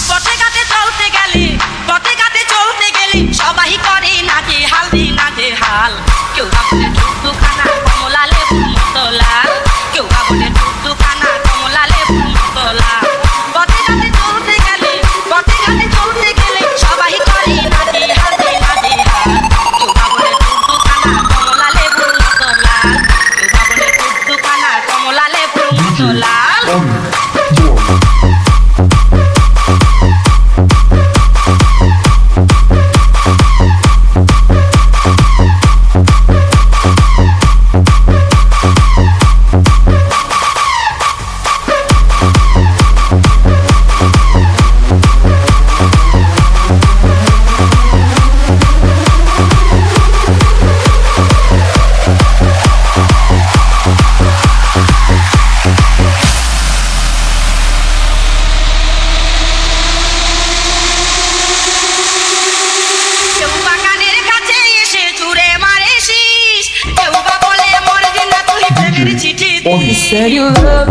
পথে ঘাটে চলতে গেলে সবাই করে নাচে হাল কেউ বা বলে দুখানা কমলা লেবুর মতো লাল, কেউ বা বলে দুখানা কমলা লেবুর মতো লাল। পথে ঘাটে চলতে গেলে সবাই করে নাচে হাল, কেউ বা বলে দুখানা কমলা লেবুর মতো লাল, কেউ বা বলে দুখানা কমলা লেবুর মতো লাল। You said you love